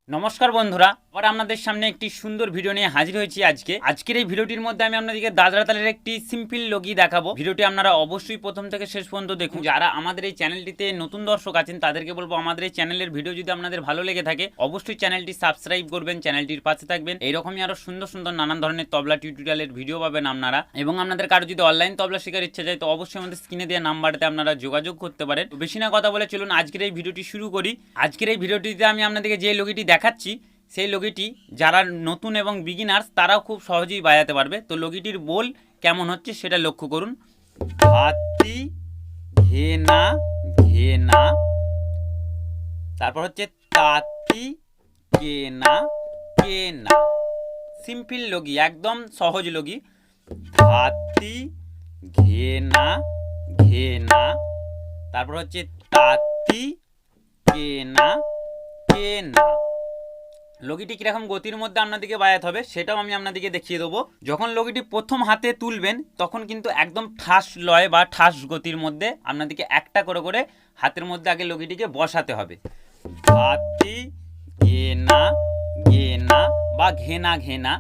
নমস্কার বন্ধুরা, আবার আপনাদের সামনে একটি সুন্দর ভিডিও নিয়ে হাজির হয়েছি। আজকের এই ভিডিওটির মধ্যে আমি আপনাদেরকে দাদরা তালের একটি সিম্পল লগি দেখাবো। ভিডিওটি আপনারা অবশ্যই প্রথম থেকে শেষ পর্যন্ত দেখুন। যারা আমাদের এই চ্যানেলটিতে নতুন দর্শক আছেন তাদেরকে বলবো, আমাদের এই চ্যানেলের ভিডিও যদি আপনাদের ভালো লেগে থাকে অবশ্যই চ্যানেলটি সাবস্ক্রাইব করবেন, চ্যানেলটির পাশে থাকবেন। এইরকমই আরো সুন্দর সুন্দর নানান ধরনের তবলা টিউটোরিয়ালের ভিডিও পাবেন আপনারা। এবং আপনাদের কারো যদি অনলাইন তবলা শেখার ইচ্ছা যায় তো অবশ্যই আমাদের স্ক্রিনে দেওয়া নাম্বারতে আপনারা যোগাযোগ করতে পারেন। বেশি না কথা বলে চলুন আজকের এই ভিডিওটি শুরু করি। আজকের এই ভিডিওটিতে আমি আপনাদেরকে যে লগিটি দেখাচ্ছি সেই লগিটি যারা নতুন এবং বিগিনার্স তারাও খুব সহজেই বাজাতে পারবে। তো লগিটির বোল কেমন হচ্ছে সেটা লক্ষ্য করুন। হাতি ঘেনা ঘেনা, তারপর হচ্ছে তাতি কেনা কেনা। সিম্পল লগি, একদম সহজ লগি। হাতি ঘেনা ঘেনা, তারপর হচ্ছে তাতি কেনা কেনা। লগিটি কিরকম গতির মধ্যে আপনাদেরকে বাজাতে হবে সেটাও আমি আপনাদেরকে দেখিয়ে দেবো। যখন লগিটি প্রথম হাতে তুলবেন তখন কিন্তু একদম ঠাস লয় বা ঠাস গতির মধ্যে আপনাদেরকে একটা করে করে হাতের মধ্যে আগে লগিটিকে বসাতে হবে। হাতি ঘেনা ঘেনা বা ঘেনা ঘেনা,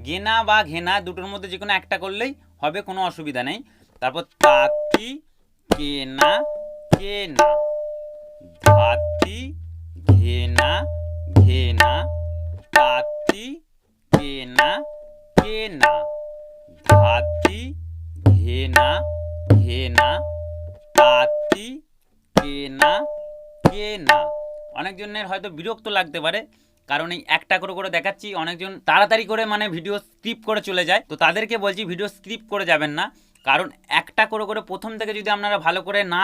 ঘেনা বা ঘেনা দুটোর মধ্যে যে কোনো একটা করলেই হবে, কোনো অসুবিধা নেই। তারপর তাতি কেনা কেনা, হাতি ঘেনা ঘেনা, তাতি কেনা কেনা, হাতি ঘেনা ঘেনা, তাতি কেনা কেনা। অনেকজনের হয়তো বিরক্ত লাগতে পারে, কারণ এই একটা করে করে দেখাচ্ছি। অনেকজন তাড়াতাড়ি করে মানে ভিডিও স্কিপ করে চলে যায়, তো তাদেরকে বলছি ভিডিও স্কিপ করে যাবেন না। কারণ একটা করে করে প্রথম থেকে যদি আপনারা ভালো করে না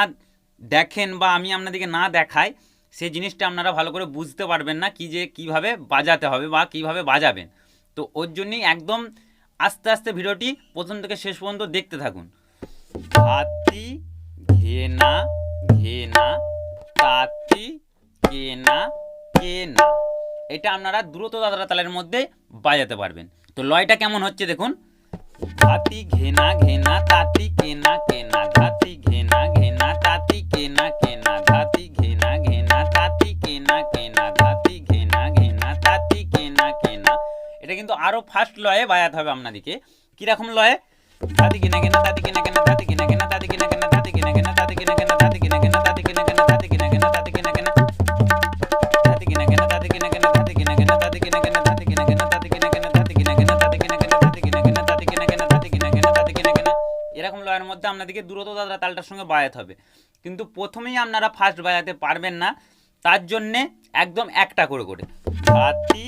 দেখেন বা আমি আপনাদেরকে না দেখাই, সেই জিনিসটা আপনারা ভালো করে বুঝতে পারবেন না কি যে কিভাবে বাজাতে হবে বা কিভাবে বাজাবেন। তো ওর জন্যই একদম আস্তে আস্তে ভিডিওটি প্রথম থেকে শেষ পর্যন্ত দেখতে থাকুন। হাতি ঘেনা ঘেনা, তাতি কেনা কেনা, এটা আপনারা দ্রুত দাদরা তালের মধ্যে বাজাতে পারবেন। তো লয়টা কেমন হচ্ছে দেখুন। হাতি ঘেনা ঘেনা, তাতি কেনা কেনা, হাতি ঘেনা ঘেনা, তাতি কেনা কেনা, হাতি ঘেনা ঘেনা, তাতি কেনা কেনা, হাতি ঘেনা ঘেনা, তাতি কেনা কেনা। এটা কিন্তু আরো ফাস্ট লয়ে বাজাতে হবে আপনাদেরকে। কিরকম লয়ে? হাতি কেনা কেনা, তাতি কেনা কেনা, হাতি কেনা কেনা, তাতি কেনা কেনা, হাতি কেনা কেনা, তাতি কেনা কেনা, হাতি কেনা কেনা, তাতি কেনা কেনা, হাতি কেনা কেনা, তাতি কেনা কেনা, হাতি কেনা কেনা, তাতি কেনা কেনা, হাতি কেনা কেনা, তাতি কেনা কেনা, হাতি কেনা কেনা, তাতি কেনা কেনা, হাতি কেনা কেনা, তাতি কেনা কেনা, হাতি কেনা কেনা, তাতি কেনা কেনা, হাতি কেনা কেনা, তাতি কেনা কেনা। এরকম লয়ের মধ্যে আপনাদেরকে দ্রুত দাদরা তালটার সঙ্গে বাজাতে হবে। কিন্তু প্রথমেই আপনারা ফাস্ট বাজাতে পারবেন না, তার জন্যে একদম একটা করে করে হাতি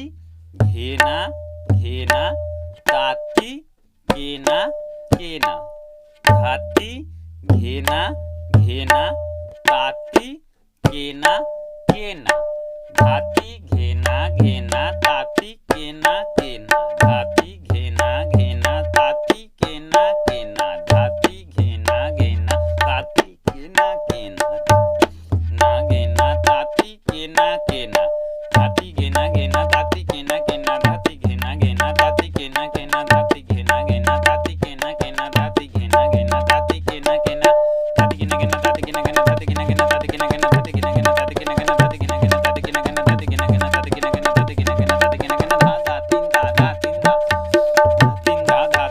ঘেনা ঘেনা, তাতি কেনা কেনা, হাতি ঘেনা ঘেনা, তাতি কেনা কেনা, হাতি ঘেনা ঘেনা, তাতি কেনা কেনা, হাতি ঘেনা ঘেনা, তাতি কেনা কেনা, হাতি ঘেনা ঘেনা, তাতি কেনা কেনা, না ঘেনা তাতি কেনা কেনা, হাতি ঘেনা ঘেনা, তাতি কেনা কেনা, হাতি ঘেনা ঘেনা, তাতি কেনা কেনা, হাতি ঘেনা ঘেনা, তাতি কেনা কেনা, হাতি ঘেনা ঘেনা, তাতি কেনা কেনা, হাতি ঘেনা ঘেনা, তাতি কেনা কেনা, হাতি কেনা কেনা, তাতি কেনা কেনা, হাতি কেনা কেনা, তাতি কেনা কেনা, হাতি কেনা কেনা, তাতি কেনা কেনা, হাতি কেনা কেনা, তাতি কেনা কেনা, হাতি কেনা কেনা, হাতি কেনা কেনা, ধা ধা তিন ধা ধা তিন ধা, তিন ধা ধা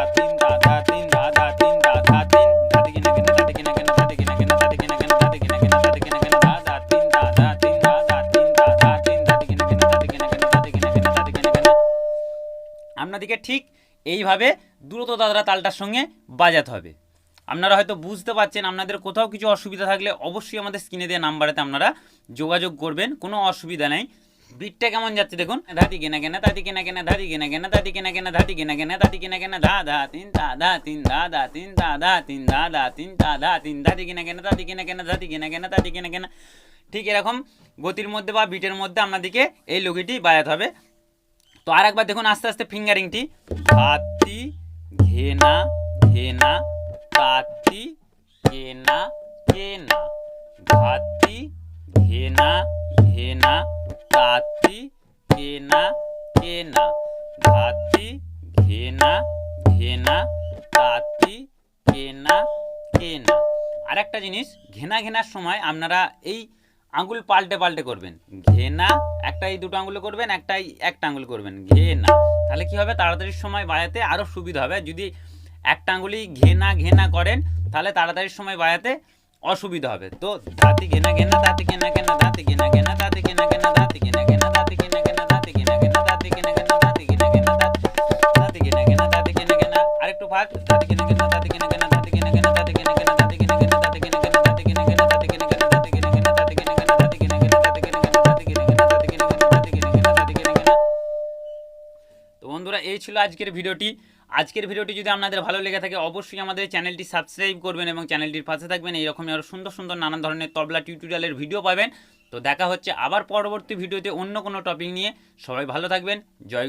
তিন ধা ধা তিন ধা ধা তিন ধা ধা তিন ধা ধা তিন ধা ধা তিন, হাতি কেনা কেনা, তাতি কেনা কেনা, হাতি কেনা কেনা, তাতি কেনা কেনা, হাতি কেনা কেনা, তাতি কেনা কেনা, ধা ধা তিন ধা ধা তিন ধা ধা তিন ধা ধা তিন, হাতি কেনা কেনা, তাতি কেনা কেনা, হাতি কেনা কেনা, তাতি কেনা কেনা। আপনাদেরকে ঠিক এইভাবে দ্রুত দাদরা তালটার সঙ্গে বাজাতে হবে। আপনারা হয়তো বুঝতে পারছেন। আপনাদের কোথাও কিছু অসুবিধা থাকলে অবশ্যই আমাদের স্ক্রিনে দেওয়া নাম্বারেতে আপনারা যোগাযোগ করবেন, কোনো অসুবিধা নেই। বিটটা কেমন যাচ্ছে দেখুন। ধাতি কেনা কেনা, তাতি কেনা কেনা, ধাতি কেনা কেনা, তাতি কেনা কেনা, ধাতি কেনা কেনা, তাতি কেনা কেনা, ধা ধা তিন ধা ধা তিন ধা ধা তিন ধা ধা তিন ধা ধা তিন ধা ধা তিন, ধাতি কেনা কেনা, তাতি কেনা কেনা, ধাতি কেনা কেনা, তাতি কেনা কেনা। ঠিক এরকম গতির মধ্যে বা বিটের মধ্যে আপনাদেরকে এই লগিটি বাজাতে হবে। তো আর একবার দেখুন আস্তে আস্তে ফিঙ্গারিংটি। হাতি ঘেনা ঘেনা, তাতি কেনা কেনা, হাতি ঘেনা ঘেনা, তাতি কেনা কেনা, হাতি ঘেনা ঘেনা, তাতি কেনা কেনা। আর একটা জিনিস, ঘেনা ঘেনার সময় আপনারা এই আঙ্গুল পাল্টে পাল্টে করবেন। ঘে না, একটা এই দুটো আঙ্গুলে করবেন, একটা আঙ্গুল করবেন ঘে না। তাহলে কি হবে, তাড়াতাড়ি সময় বাজাতে আরও সুবিধা হবে। যদি একটা আঙ্গুলি ঘে না করেন তাহলে তাড়াতাড়ি সময় বাজাতে অসুবিধা হবে। তো দাঁতি ঘেনা ঘেনা, দাঁতি ঘেনা ঘেনা, দাঁতি ঘেনা ঘেনা, দাঁতি ঘেনা ঘেনা, দাঁতি ঘেনা ঘেনা, দাঁতি ঘেনা ঘেনা, দাঁতি ঘেনা ঘেনা, দাঁতি ঘেনা ঘেনা, দাঁতি ঘেনা ঘেনা, দাঁতি ঘেনা ঘেনা, দাঁতি ঘেনা ঘেনা, আরেকটু ভাগ, দাঁতি ঘেনা ঘেনা, দাঁতি ঘেনা ঘেনা, দাঁতি ঘেনা ঘেনা, দাঁতি ঘেনা ঘেনা, দাঁতি ঘেনা ঘেনা, দাঁতি ঘেনা ঘেনা, দাঁতি ঘেনা ঘেনা, দাঁতি ঘেনা ঘেনা, দাঁতি ঘেনা ঘেনা, দাঁতি ঘেনা ঘেনা, দাঁতি ঘেনা ঘেনা, দাঁতি ঘেনা ঘেনা, দাঁতি ঘেনা ঘেনা, দাঁতি ঘেনা ঘেনা, দাঁতি ঘেনা ঘেনা, দাঁতি ঘেনা ঘেনা। তো বন্ধুরা, এই ছিল আজকের ভিডিওটি। আজকের ভিডিওটি যদি আপনাদের ভালো লেগে থাকে অবশ্যই আমাদের চ্যানেলটি সাবস্ক্রাইব করবেন এবং চ্যানেলটির পাশে থাকবেন। এইরকমই আরও সুন্দর সুন্দর নানান ধরনের তবলা টিউটোরিয়ালের ভিডিও পাবেন। তো দেখা হচ্ছে আবার পরবর্তী ভিডিওতে অন্য কোনো টপিক নিয়ে। সবাই ভালো থাকবেন। জয়